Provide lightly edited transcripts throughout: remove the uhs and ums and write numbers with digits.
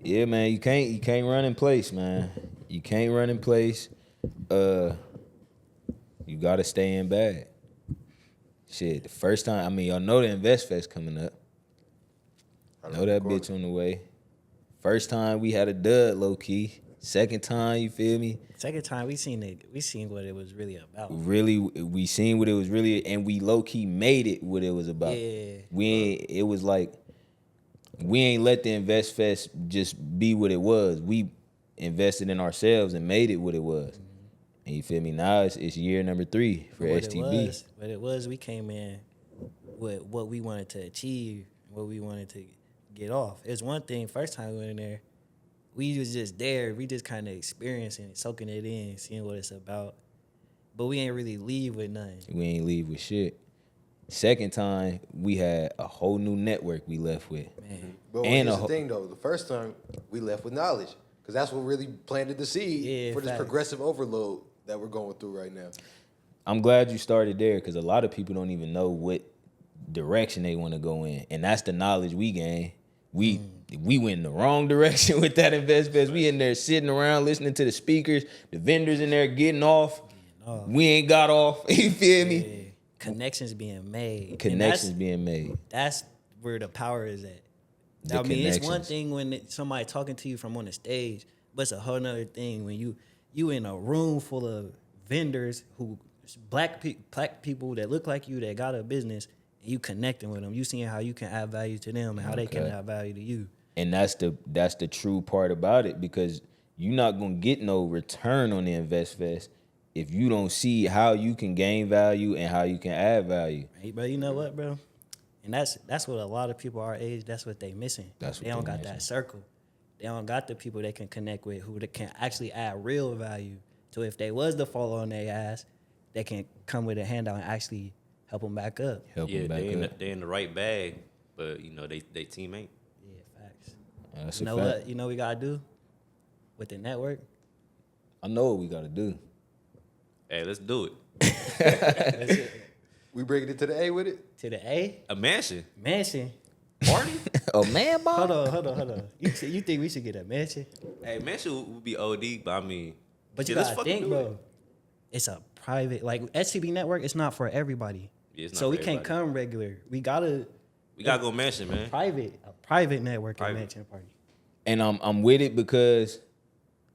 Yeah, man, you can't run in place, man. You can't run in place. You gotta stay in bag. Shit, the first time, I mean, y'all know the Invest Fest coming up. Know that bitch on the way. First time we had a dud, low key. Second time, you feel me? Second time we seen what it was really about. Really, we seen what it was really, and we low key made it what it was about. Yeah. It was like, we ain't let the Invest Fest just be what it was. We invested in ourselves and made it what it was. And you feel me? Now it's year number 3 for STB. What it was, we came in with what we wanted to achieve, what we wanted to get off. It's one thing, first time we went in there, we was just there. We just kind of experiencing it, soaking it in, seeing what it's about. But we ain't really leave with nothing. We ain't leave with shit. Second time, we had a whole new network we left with. Man. But here's the thing, though. The first time, we left with knowledge. Because that's what really planted the seed for this progressive overload that we're going through right now. I'm glad you started there, because a lot of people don't even know what direction they want to go in. And that's the knowledge we gain. We went in the wrong direction with that Invest Fest. We in there sitting around listening to the speakers, the vendors in there getting off. We ain't got off. You feel me? Connections being made. That's where the power is at. I mean, it's one thing when somebody talking to you from on the stage, but it's a whole nother thing when you in a room full of vendors who black people that look like you that got a business. You connecting with them, you seeing how you can add value to them and how they can add value to you. And that's the true part about it, because you're not gonna get no return on the Invest Fest if you don't see how you can gain value and how you can add value. Hey, bro, you know what, bro? And that's what a lot of people our age, that's what they missing. They don't got that circle. They don't got the people they can connect with who they can actually add real value. So if they was to fall on their ass, they can come with a handout and actually help them back up. They in the right bag, but you know they teammate. Yeah, facts. That's you know what? You know what we gotta do with the network? I know what we gotta do. Hey, let's do it. We bringing it to the A with it? To the A? A mansion. Party? Oh man, bar? Hold on. You think we should get a mansion? Hey, mansion would be OD, but I mean, but you gotta think, bro. It's a private, like STB network. It's not for everybody. Yeah, so we can't come regular. We gotta go mansion, man. A private network and mansion party. And I'm with it because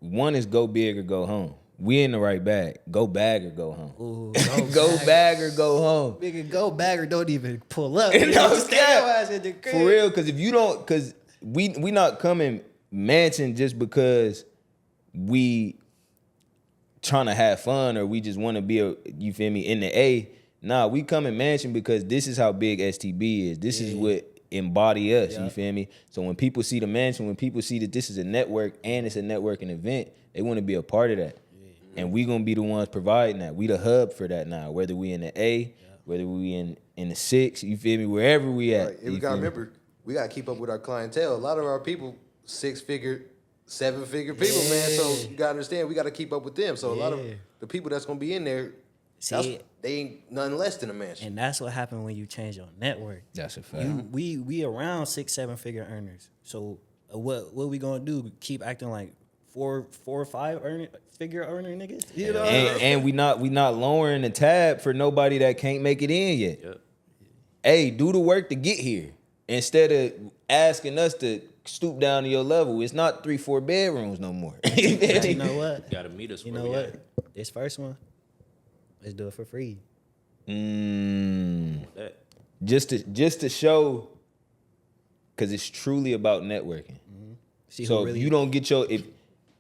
one is go big or go home. We in the right bag. Go bag or go home. Ooh, go bag or go home. Nigga, go bag or don't even pull up. For real, because if you don't, because we not coming mansion just because we trying to have fun or we just want to be you feel me, in the A. Nah, we coming mansion because this is how big STB is. This is what embody us. You feel me? So when people see the mansion, when people see that this is a network and it's a networking event, they want to be a part of that. And we gonna be the ones providing that. We the hub for that now. Whether we in the A, whether we in the 6, you feel me? Wherever we at. Right. And we gotta remember, we gotta keep up with our clientele. A lot of our people, 6-figure, 7-figure people, man. So you gotta understand, we gotta keep up with them. So a lot of the people that's gonna be in there, they ain't nothing less than a mansion. And that's what happened when you change your network. That's a fact. We around 6-7 figure earners. So what we gonna do? Keep acting like 4 or 5 figure earner niggas? You know? And we not lowering the tab for nobody that can't make it in yet. Yep. Hey, do the work to get here instead of asking us to stoop down to your level. It's not 3-4 bedrooms no more. You know what? You gotta meet us. You know what? This first one, let's do it for free. Just to show, because it's truly about networking. So if you don't get if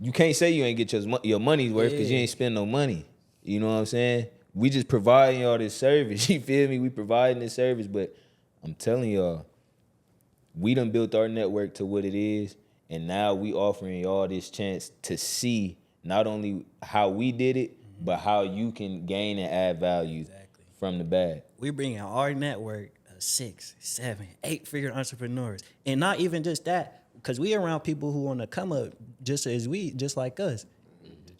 you can't say you ain't get your money's worth because you ain't spend no money. You know what I'm saying? We just providing y'all this service. You feel me? We providing this service, but I'm telling y'all, we done built our network to what it is, and now we offering y'all this chance to see not only how we did it, but how you can gain and add value from the bag. We bringing our network of 6, 7, 8 figure entrepreneurs, and not even just that. Because we around people who want to come up just like us.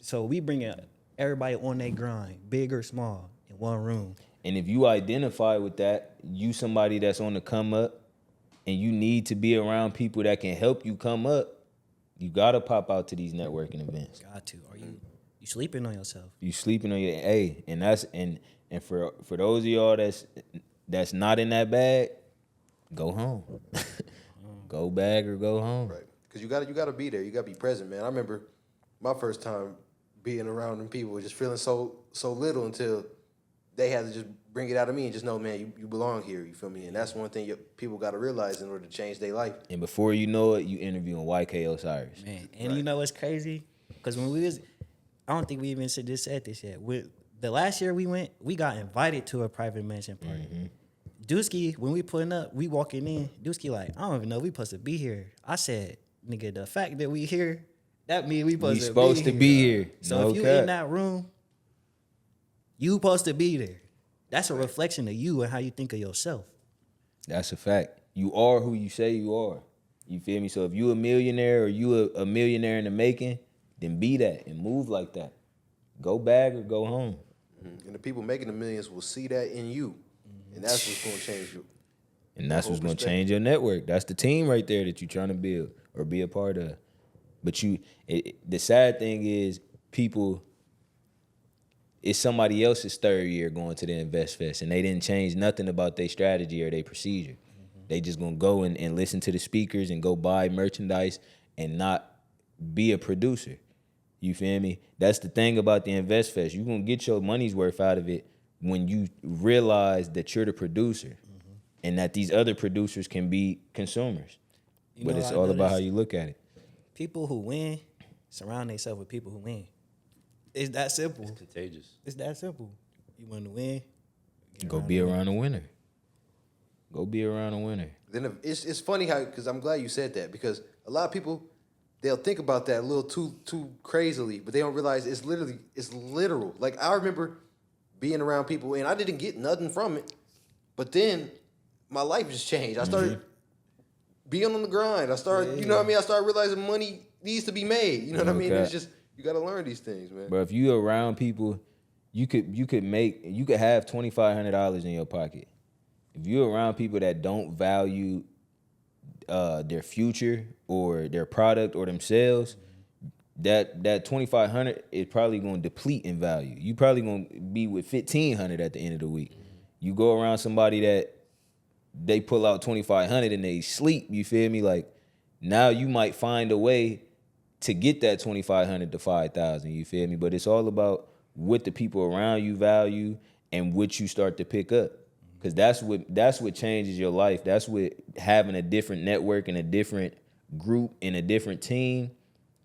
So we bring everybody on their grind, big or small, in one room. And if you identify with that, you somebody that's on the come up, and you need to be around people that can help you come up, You gotta pop out to these networking events. Got to. Or you sleeping on yourself. You sleeping on your and that's and for those of y'all that's not in that bag, go home. Go bag or go home. Right. Because you gotta be there. You gotta be present, man. I remember my first time being around them people, just feeling so little until they had to just bring it out of me and just know, man, you belong here. You feel me? And that's one thing people got to realize in order to change their life. And before you know it, you interviewing YK Osiris. Man, and you know what's crazy? Because when we was, I don't think we even said this yet. The last year we went, we got invited to a private mansion party. Mm-hmm. Dusky, when we pulling up, we walking in. Dusky like, I don't even know we supposed to be here. I said, nigga, the fact that we here, that means we supposed to be here. So no if you in that room, you supposed to be there. That's a reflection of you and how you think of yourself. That's a fact. You are who you say you are. You feel me? So if you a millionaire or you a millionaire in the making, then be that and move like that. Go bag or go home. Mm-hmm. And the people making the millions will see that in you. And that's what's going to change you. And that's what's going to change your network. That's the team right there that you're trying to build or be a part of. But the sad thing is people, it's somebody else's third year going to the Invest Fest and they didn't change nothing about their strategy or their procedure. Mm-hmm. They just going to go and listen to the speakers and go buy merchandise and not be a producer. You feel me? That's the thing about the Invest Fest. You're going to get your money's worth out of it when you realize that you're the producer mm-hmm. and that these other producers can be consumers. But it's all about how you look at it. People who win surround themselves with people who win. It's that simple. It's contagious. It's that simple. You want to win? Go be around a winner. Go be around a winner. Then it's funny how, because I'm glad you said that, because a lot of people, they'll think about that a little too crazily, but they don't realize it's literal. Like I remember being around people and I didn't get nothing from it, but then my life just changed. I started being on the grind. I started, you know what I mean? I started realizing money needs to be made. You know what I mean? It's just, you got to learn these things, man. But if you around people, you could have $2,500 in your pocket. If you're around people that don't value their future or their product or themselves, that $2,500 is probably going to deplete in value. You probably going to be with $1,500 at the end of the week. You go around somebody that they pull out $2,500 and they sleep. You feel me? Like now you might find a way to get that $2,500 to $5,000. You feel me? But it's all about what the people around you value and what you start to pick up. Because that's what changes your life. That's what having a different network and a different group and a different team,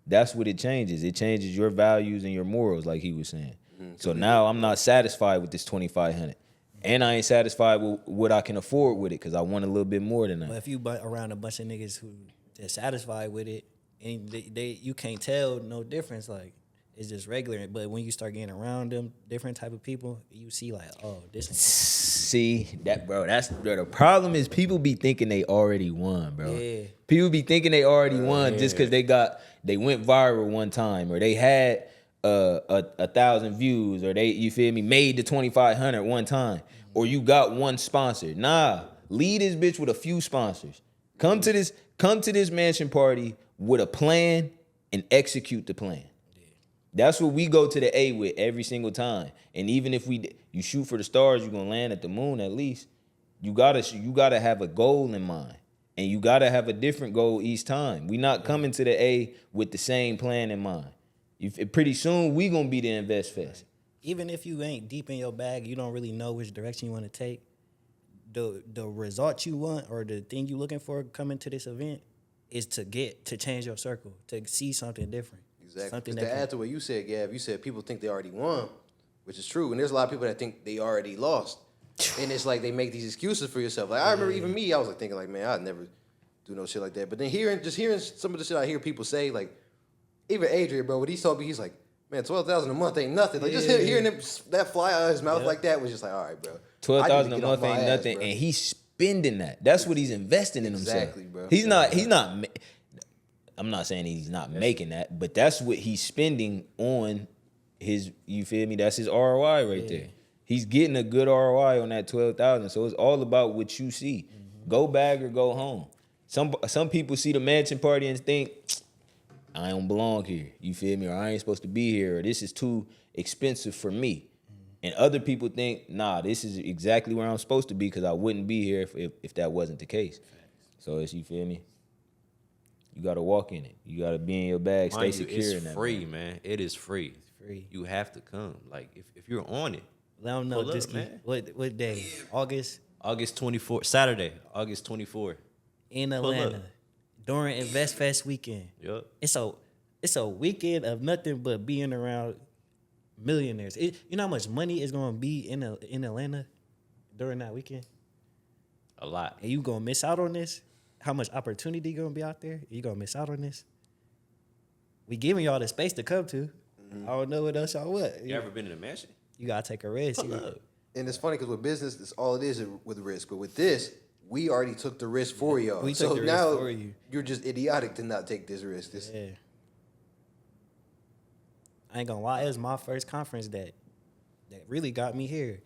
that's what it changes. It changes your values and your morals, like he was saying. Mm-hmm. So now I'm not satisfied with this $2,500. And I ain't satisfied with what I can afford with it because I want a little bit more than that. But if you around a bunch of niggas who they're satisfied with it, and you can't tell no difference, like it's just regular. But when you start getting around them different type of people, you see like, oh, this. See that, bro? That's the problem. Is people be thinking they already won, bro. Yeah. People be thinking they already won just because they went viral one time or they had 1,000 views or you feel me, made the 2,500 one time or you got one sponsor. Nah, lead this bitch with a few sponsors. Come to this mansion party with a plan and execute the plan. That's what we go to the A with every single time. And even if you shoot for the stars, you're gonna land at the moon at least. You gotta have a goal in mind. And you gotta have a different goal each time. We not coming to the A with the same plan in mind. Pretty soon we gonna be the Invest Fest. Even if you ain't deep in your bag, you don't really know which direction you want to take. The result you want or the thing you looking for coming to this event is to change your circle, to see something different. Exactly. To add to what you said, Gav, you said people think they already won, which is true. And there's a lot of people that think they already lost. And it's like they make these excuses for yourself. Like I remember even me, I was like thinking like, man, I'd never do no shit like that. But then hearing some of the shit I hear people say, like even Adrian, bro, when he told me, he's like, man, $12,000 a month ain't nothing. Like just hearing that fly out of his mouth like that was just like, all right, bro. $12,000 a month ain't nothing, bro. And he's spending that. That's what he's investing in himself. Exactly, bro. He's not. I'm not saying he's not making that, but that's what he's spending on his. You feel me? That's his ROI right there. He's getting a good ROI on that $12,000. So it's all about what you see. Mm-hmm. Go bag or go home. Some people see the mansion party and think, I don't belong here. You feel me? Or I ain't supposed to be here. Or this is too expensive for me. And other people think, nah, this is exactly where I'm supposed to be because I wouldn't be here if that wasn't the case. So it's, you feel me? You got to walk in it. You got to be in your bag, stay secure in that. It's free, man. It is free. It's free. You have to come. Like, if you're on it. Let them know this man. What day? August 24th, Saturday, August 24th. in Atlanta during Invest Fest weekend. Yep. It's a weekend of nothing but being around millionaires. You know how much money is going to be in Atlanta during that weekend? A lot. And you going to miss out on this? How much opportunity going to be out there? You going to miss out on this? We giving y'all the space to come to. I don't know what else y'all want. You ever been in a mansion? You got to take a risk. And it's funny because with business, it's all it is with risk. But with this, we already took the risk for y'all. We took the risk now for you. You're just idiotic to not take this risk. Yeah. I ain't gonna lie, it was my first conference that really got me here.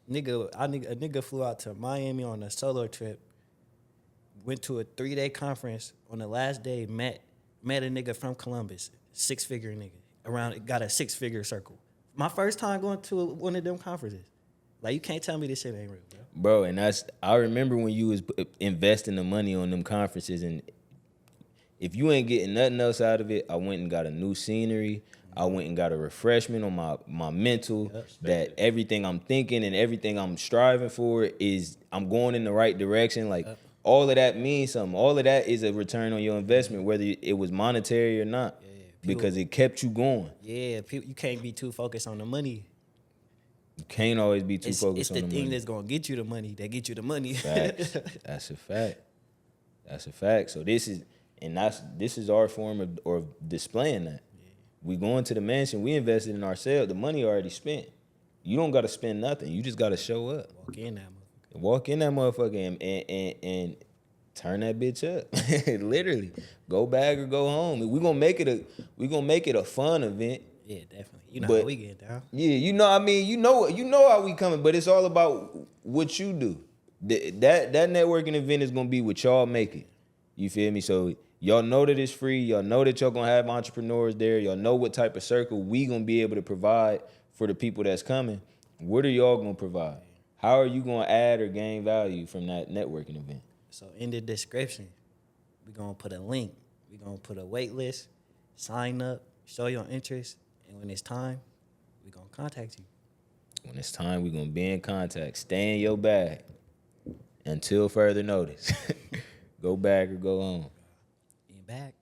A nigga flew out to Miami on a solo trip, went to a 3-day conference. On the last day, met a nigga from Columbus, 6-figure nigga, got a 6-figure circle. My first time going to one of them conferences. Like, you can't tell me this shit ain't real, bro. And I remember when you was investing the money on them conferences, and if you ain't getting nothing else out of it, I went and got a new scenery. I went and got a refreshment on my mental, that everything I'm thinking and everything I'm striving for is I'm going in the right direction. Like, all of that means something. All of that is a return on your investment, whether it was monetary or not, because it kept you going. Yeah, you can't be too focused on the money. You can't always be too focused on the money. It's the thing that's going to get you the money that get you the money. Facts. That's a fact. That's a fact. So this is our form of displaying that. We going to the mansion, we invested in ourselves. The money already spent. You don't got to spend nothing. You just got to show up. Walk in that motherfucker and turn that bitch up. Literally. Go bag or go home. We gonna make it a fun event. Yeah, definitely. You know how we get down. Yeah, you know how we coming, but it's all about what you do. That networking event is gonna be what y'all make it. You feel me? So y'all know that it's free. Y'all know that y'all gonna have entrepreneurs there. Y'all know what type of circle we gonna be able to provide for the people that's coming. What are y'all gonna provide? How are you gonna add or gain value from that networking event? So in the description, we're gonna put a link. We're gonna put a wait list. Sign up, show your interest, and when it's time, we're gonna contact you. When it's time, we're gonna be in contact. Stay in your bag until further notice. Go back or go home. In back.